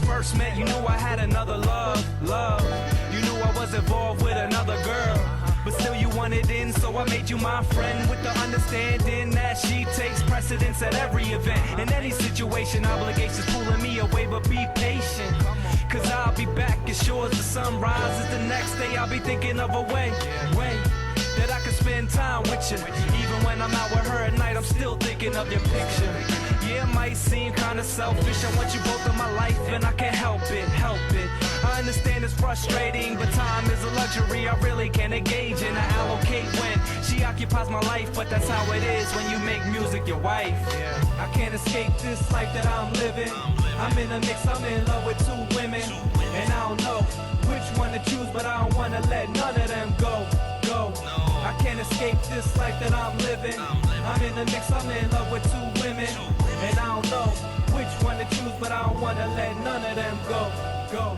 first met, you knew I had another love. You knew I was involved with another girl, but still you wanted in, so I made you my friend, with the understanding that she takes precedence at every event. In any situation, obligations pulling me away, but be patient, cause I'll be back as sure as the sun rises the next day. I'll be thinking of a way that I can spend time with you. Even when I'm out with her at night, I'm still thinking of your picture. Yeah, it might seem kinda selfish, I want you both in my life and I can't help it. I understand it's frustrating, but time is a luxury I really can't engage in. I allocate when she occupies my life, but that's how it is when you make music your wife. I can't escape this life that I'm living. I'm in a mix, I'm in love with two women, and I don't know which one to choose, but I don't wanna let none of them go. I can't escape this life that I'm living. I'm in a mix, I'm in love with two women, and I don't know which one to choose, but I don't wanna let none of them go.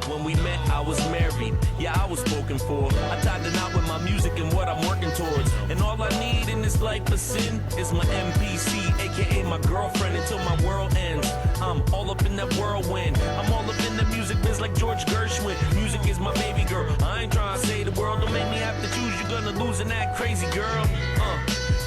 When we met, I was married, yeah, I was spoken for. I tied the knot with my music and what I'm working towards. And all I need in this life of sin is my MPC, aka my girlfriend, until my world ends. I'm all up in that whirlwind. I'm all up in the music biz like George Gershwin. Music is my baby girl. I ain't trying to say the world don't make me have to choose. You're gonna lose and act crazy, girl.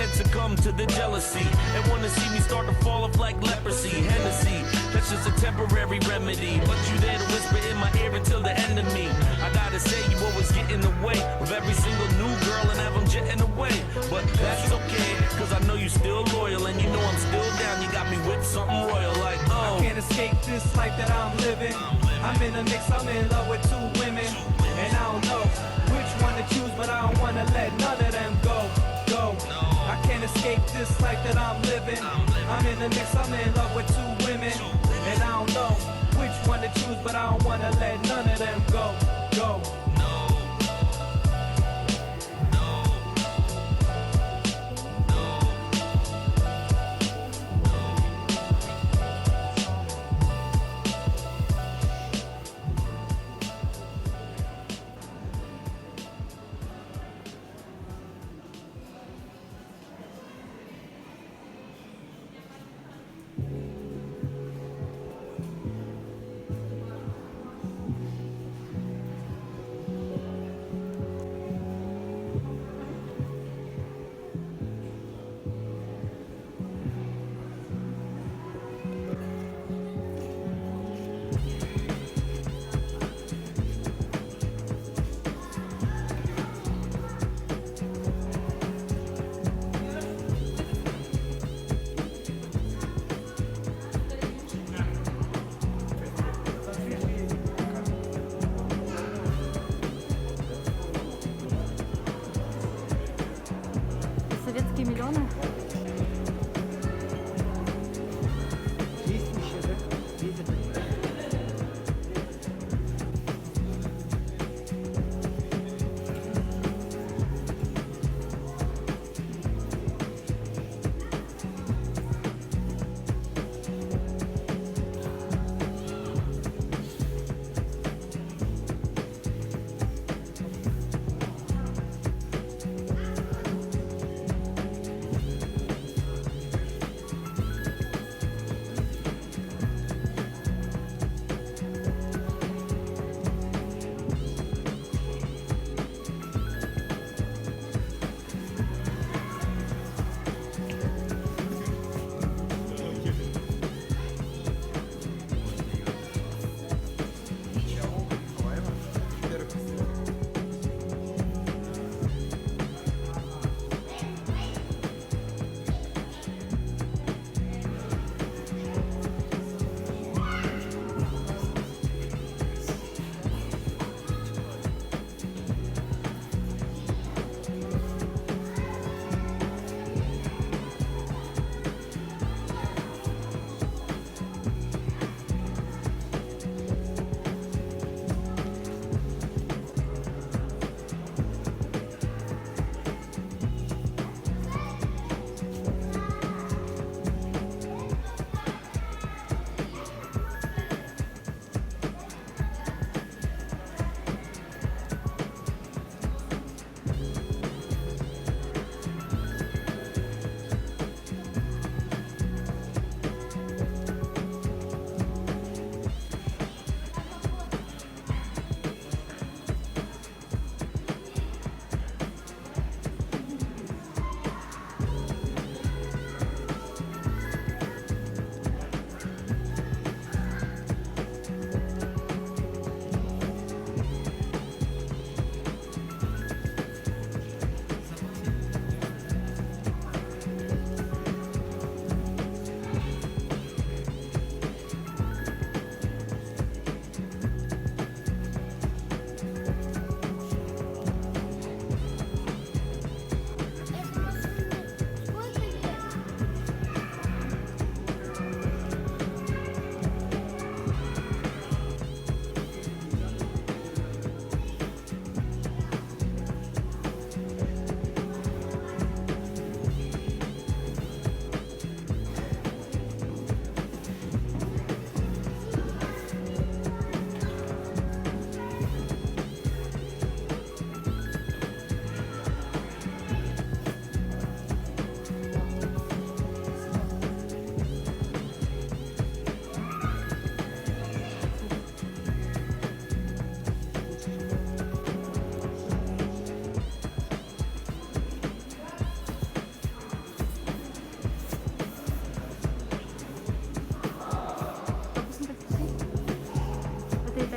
And succumb to the jealousy, and wanna see me start to fall off like leprosy. Hennessy, that's just a temporary remedy, but you there to whisper in my ear until the end of me. I gotta say, you always get in the way of every single new girl and have them jetting away. But that's okay, cause I know you still loyal, and you know I'm still down. You got me with something royal like, oh. I can't escape this life that I'm living. I'm in a mix, I'm in love with two women, and I don't know which one to choose, but I don't wanna let none of them go. I can't escape this life that I'm living. I'm in a mix, I'm in love with two women, and I don't know which one to choose, but I don't wanna let none of them go.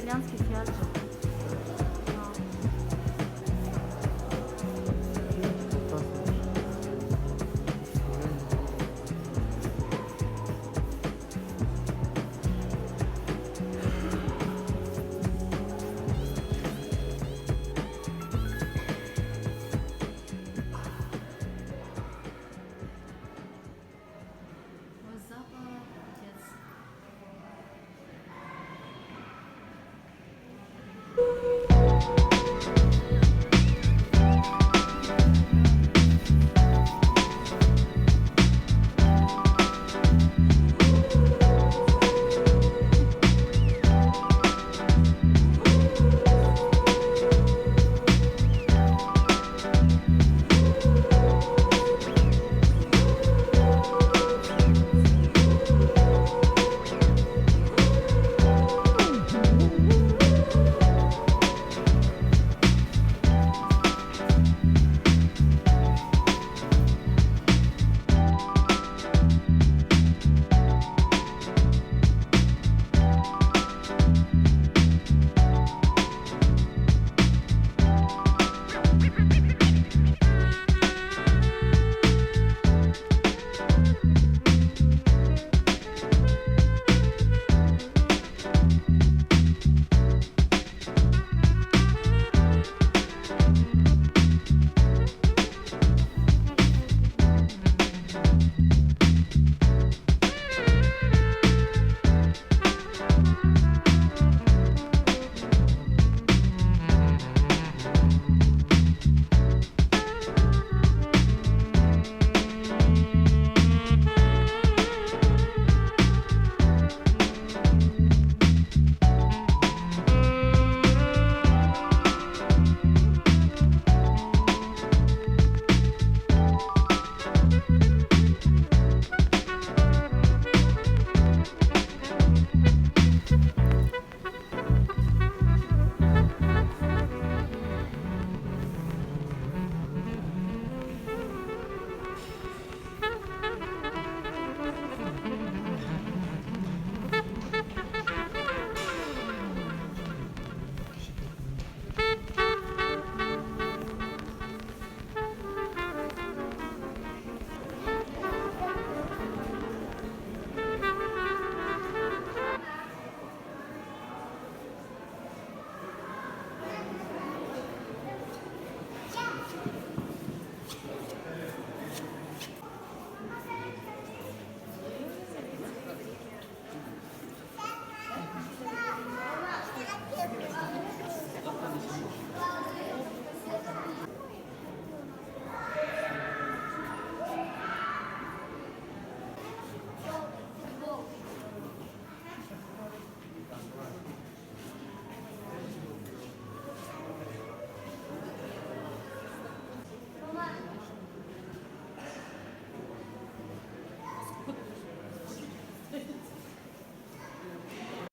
итальянский театр.